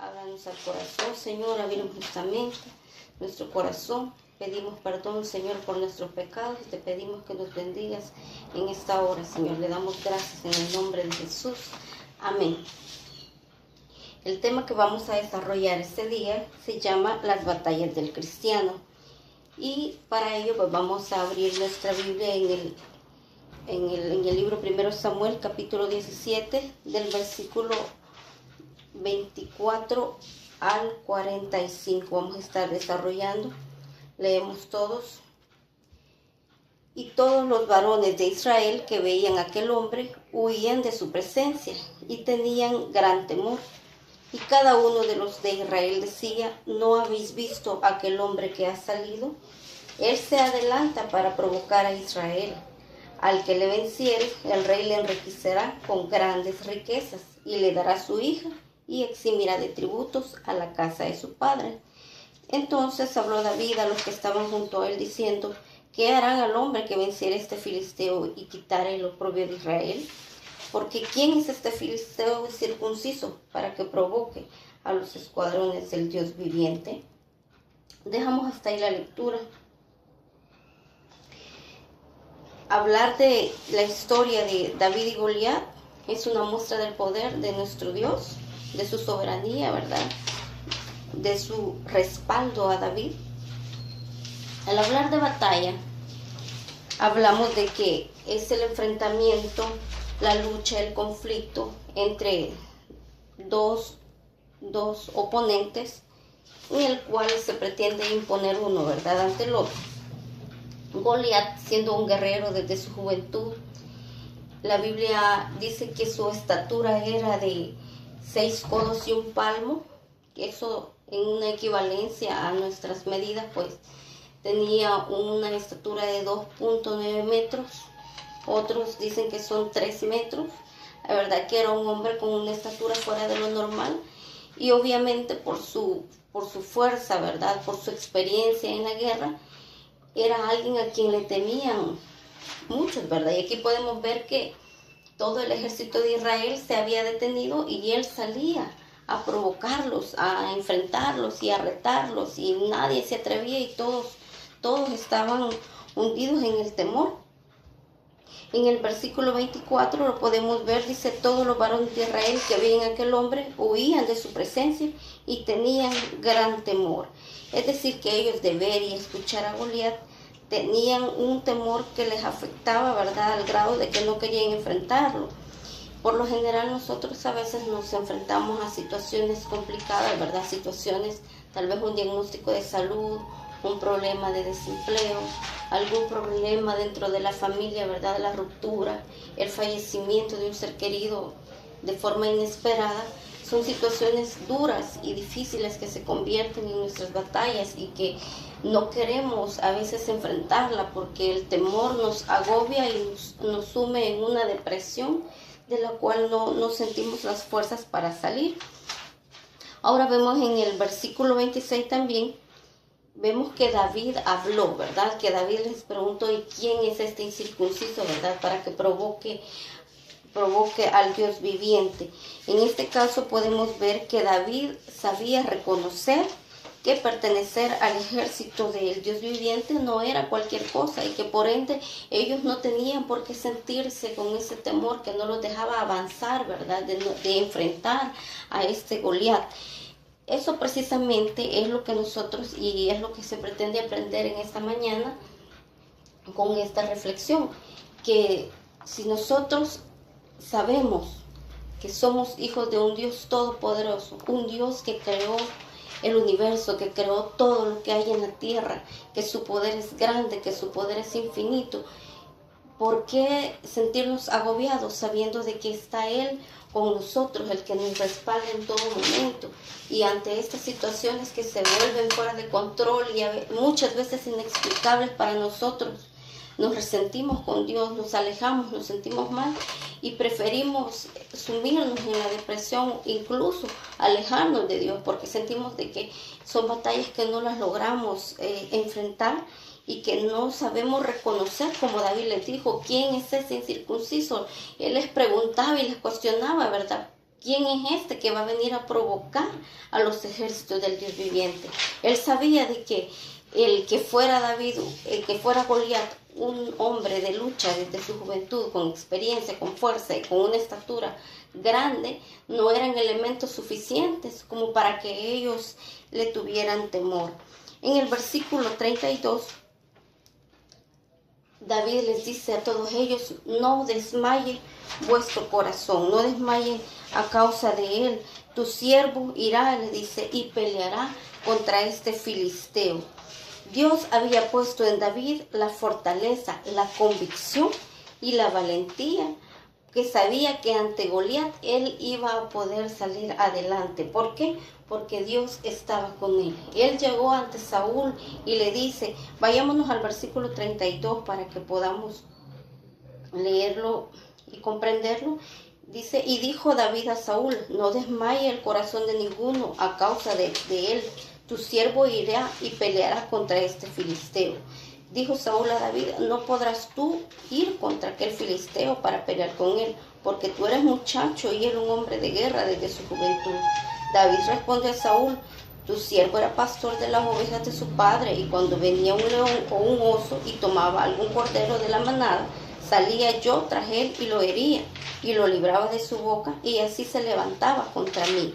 Háblanos al corazón, Señor, abrimos nuestra mente, nuestro corazón. Pedimos perdón, Señor, por nuestros pecados. Te pedimos que nos bendigas en esta hora, Señor. Le damos gracias en el nombre de Jesús. Amén. El tema que vamos a desarrollar este día se llama las batallas del cristiano. Y para ello pues vamos a abrir nuestra Biblia en el libro 1 Samuel, capítulo 17, del versículo 24 al 45. Vamos a estar desarrollando. Leemos todos. Y todos los varones de Israel que veían a aquel hombre huían de su presencia y tenían gran temor. Y cada uno de los de Israel decía: ¿no habéis visto aquel hombre que ha salido? Él se adelanta para provocar a Israel. Al que le venciere, el rey le enriquecerá con grandes riquezas y le dará su hija y eximirá de tributos a la casa de su padre. Entonces habló David a los que estaban junto a él diciendo: ¿qué harán al hombre que venciere este filisteo y quitare el oprobio de Israel? Porque ¿quién es este filisteo circunciso para que provoque a los escuadrones del Dios viviente? Dejamos hasta ahí la lectura. Hablar de la historia de David y Goliat es una muestra del poder de nuestro Dios, de su soberanía, ¿verdad? De su respaldo a David. Al hablar de batalla, hablamos de que es el enfrentamiento, la lucha, el conflicto entre dos oponentes en el cual se pretende imponer uno, ¿verdad?, ante el otro. Goliat, siendo un guerrero desde su juventud, la Biblia dice que su estatura era de 6 codos y un palmo. Eso, en una equivalencia a nuestras medidas, pues tenía una estatura de 2.9 metros. Otros dicen que son 3 metros. La verdad que era un hombre con una estatura fuera de lo normal. Y obviamente por su fuerza, ¿verdad?, por su experiencia en la guerra, era alguien a quien le temían muchos, ¿verdad? Y aquí podemos ver que todo el ejército de Israel se había detenido y él salía a provocarlos, a enfrentarlos y a retarlos, y nadie se atrevía y todos estaban hundidos en el temor. En el versículo 24 lo podemos ver, dice: todos los varones de Israel que veían a aquel hombre huían de su presencia y tenían gran temor. Es decir, que ellos de ver y escuchar a Goliat tenían un temor que les afectaba, ¿verdad?, al grado de que no querían enfrentarlo. Por lo general nosotros a veces nos enfrentamos a situaciones complicadas, ¿verdad?, situaciones, tal vez un diagnóstico de salud, un problema de desempleo, algún problema dentro de la familia, ¿verdad?, la ruptura, el fallecimiento de un ser querido de forma inesperada. Son situaciones duras y difíciles que se convierten en nuestras batallas y que no queremos a veces enfrentarla porque el temor nos agobia y nos sume en una depresión de la cual no sentimos las fuerzas para salir. Ahora vemos en el versículo 26 también, vemos que David habló, ¿verdad? Que David les preguntó: ¿y quién es este incircunciso, verdad?, para que provoque al Dios viviente. En este caso podemos ver que David sabía reconocer que pertenecer al ejército del Dios viviente no era cualquier cosa y que por ende ellos no tenían por qué sentirse con ese temor que no los dejaba avanzar, ¿verdad?, de enfrentar a este Goliat. Eso precisamente es lo que nosotros, y es lo que se pretende aprender en esta mañana con esta reflexión, que si nosotros sabemos que somos hijos de un Dios todopoderoso, un Dios que creó el universo, que creó todo lo que hay en la tierra, que su poder es grande, que su poder es infinito, ¿por qué sentirnos agobiados sabiendo de que está Él con nosotros, el que nos respalda en todo momento? Y ante estas situaciones que se vuelven fuera de control y muchas veces inexplicables para nosotros, nos resentimos con Dios, nos alejamos, nos sentimos mal y preferimos sumirnos en la depresión, incluso alejarnos de Dios, porque sentimos de que son batallas que no las logramos enfrentar y que no sabemos reconocer, como David les dijo: ¿quién es ese incircunciso? Él les preguntaba y les cuestionaba, ¿verdad?, ¿quién es este que va a venir a provocar a los ejércitos del Dios viviente? Él sabía de que el que fuera David, el que fuera Goliat, un hombre de lucha desde su juventud, con experiencia, con fuerza y con una estatura grande, no eran elementos suficientes como para que ellos le tuvieran temor. En el versículo 32, David les dice a todos ellos: no desmaye vuestro corazón, no desmayen a causa de él. Tu siervo irá, le dice, y peleará contra este filisteo. Dios había puesto en David la fortaleza, la convicción y la valentía, que sabía que ante Goliat él iba a poder salir adelante. ¿Por qué? Porque Dios estaba con él. Él llegó ante Saúl y le dice, vayámonos al versículo 32 para que podamos leerlo y comprenderlo. Dice, y dijo David a Saúl: no desmaye el corazón de ninguno a causa de él. Tu siervo irá y peleará contra este filisteo. Dijo Saúl a David: no podrás tú ir contra aquel filisteo para pelear con él, porque tú eres muchacho y él un hombre de guerra desde su juventud. David responde a Saúl: tu siervo era pastor de las ovejas de su padre, y cuando venía un león o un oso y tomaba algún cordero de la manada, salía yo tras él y lo hería, y lo libraba de su boca, y así se levantaba contra mí.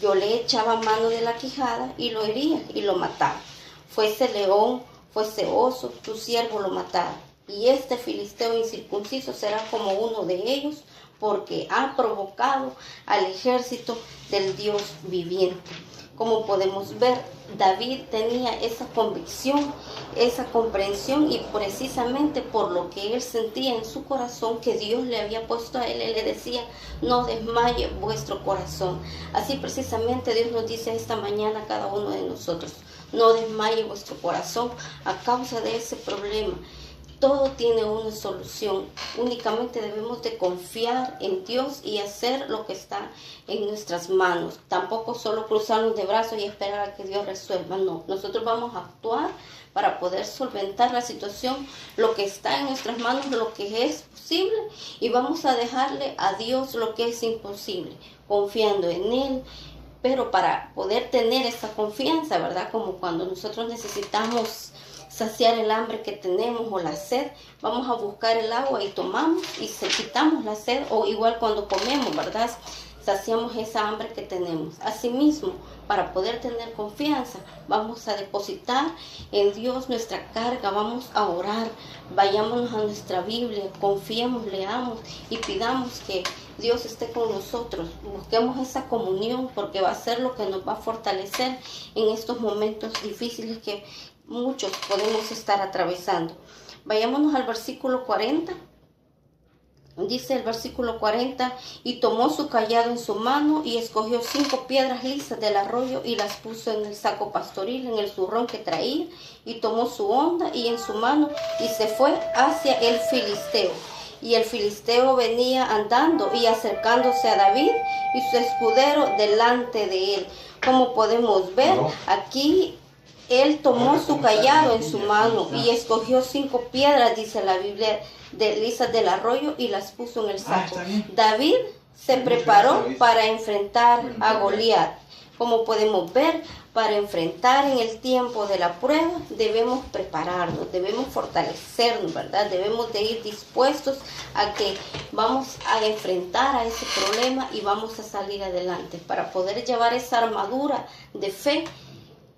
Yo le echaba mano de la quijada y lo hería y lo mataba. Fuese león, fuese oso, tu siervo lo matara. Y este filisteo incircunciso será como uno de ellos, porque ha provocado al ejército del Dios viviente. Como podemos ver, David tenía esa convicción, esa comprensión, y precisamente por lo que él sentía en su corazón que Dios le había puesto a él, él le decía: no desmaye vuestro corazón. Así precisamente Dios nos dice esta mañana a cada uno de nosotros: no desmaye vuestro corazón a causa de ese problema. Todo tiene una solución. Únicamente debemos de confiar en Dios y hacer lo que está en nuestras manos. Tampoco solo cruzarnos de brazos y esperar a que Dios resuelva. No, nosotros vamos a actuar para poder solventar la situación, lo que está en nuestras manos, lo que es posible, y vamos a dejarle a Dios lo que es imposible, confiando en Él. Pero para poder tener esa confianza, ¿verdad? Como cuando nosotros necesitamos saciar el hambre que tenemos o la sed, vamos a buscar el agua y tomamos y quitamos la sed, o igual cuando comemos, ¿verdad? Saciamos esa hambre que tenemos. Asimismo, para poder tener confianza, vamos a depositar en Dios nuestra carga, vamos a orar, vayámonos a nuestra Biblia, confiemos, leamos y pidamos que Dios esté con nosotros. Busquemos esa comunión, porque va a ser lo que nos va a fortalecer en estos momentos difíciles que muchos podemos estar atravesando. Vayámonos al versículo 40. Dice el versículo 40, y tomó su cayado en su mano y escogió 5 piedras lisas del arroyo y las puso en el saco pastoril, en el zurrón que traía, y tomó su honda y en su mano y se fue hacia el filisteo. Y el filisteo venía andando y acercándose a David y su escudero delante de él. Como podemos ver, aquí él tomó su cayado en su mano y escogió 5 piedras, dice la Biblia, lisas del arroyo, y las puso en el saco. David se preparó para enfrentar a Goliat. Como podemos ver, para enfrentar en el tiempo de la prueba debemos prepararnos, debemos fortalecernos, ¿verdad? Debemos de ir dispuestos a que vamos a enfrentar a ese problema y vamos a salir adelante. Para poder llevar esa armadura de fe,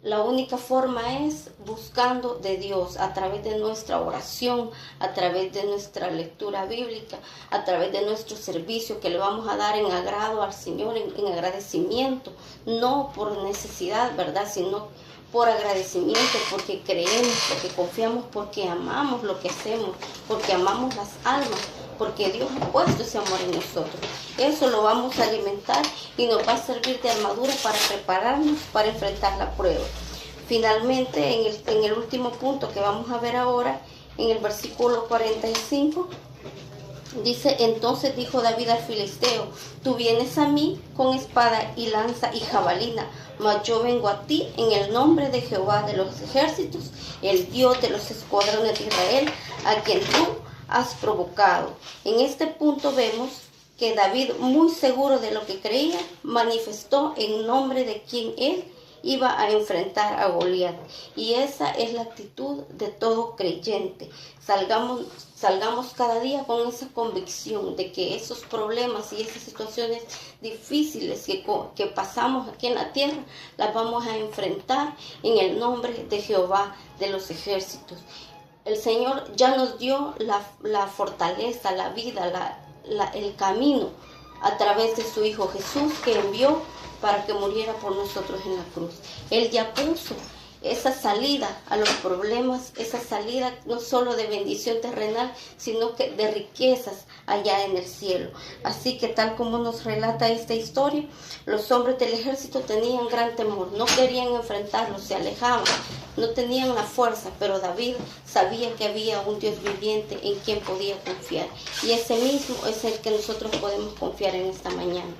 la única forma es buscando de Dios a través de nuestra oración, a través de nuestra lectura bíblica, a través de nuestro servicio que le vamos a dar en agrado al Señor, en agradecimiento, no por necesidad, ¿verdad? Sino por agradecimiento, porque creemos, porque confiamos, porque amamos lo que hacemos, porque amamos las almas, porque Dios ha puesto ese amor en nosotros. Eso lo vamos a alimentar y nos va a servir de armadura para prepararnos para enfrentar la prueba. Finalmente, en el último punto que vamos a ver ahora, en el versículo 45, dice: entonces dijo David al filisteo: tú vienes a mí con espada y lanza y jabalina, mas yo vengo a ti en el nombre de Jehová de los ejércitos, el Dios de los escuadrones de Israel, a quien tú has provocado. En este punto vemos que David, muy seguro de lo que creía, manifestó en nombre de quien él iba a enfrentar a Goliat. Y esa es la actitud de todo creyente. Salgamos cada día con esa convicción de que esos problemas y esas situaciones difíciles que pasamos aquí en la tierra, las vamos a enfrentar en el nombre de Jehová de los ejércitos. El Señor ya nos dio la fortaleza, la vida, el camino a través de su Hijo Jesús, que envió para que muriera por nosotros en la cruz. Él ya puso esa salida a los problemas, esa salida no solo de bendición terrenal, sino que de riquezas allá en el cielo. Así que tal como nos relata esta historia, los hombres del ejército tenían gran temor, no querían enfrentarlos, se alejaban, no tenían la fuerza, pero David sabía que había un Dios viviente en quien podía confiar. Y ese mismo es el que nosotros podemos confiar en esta mañana.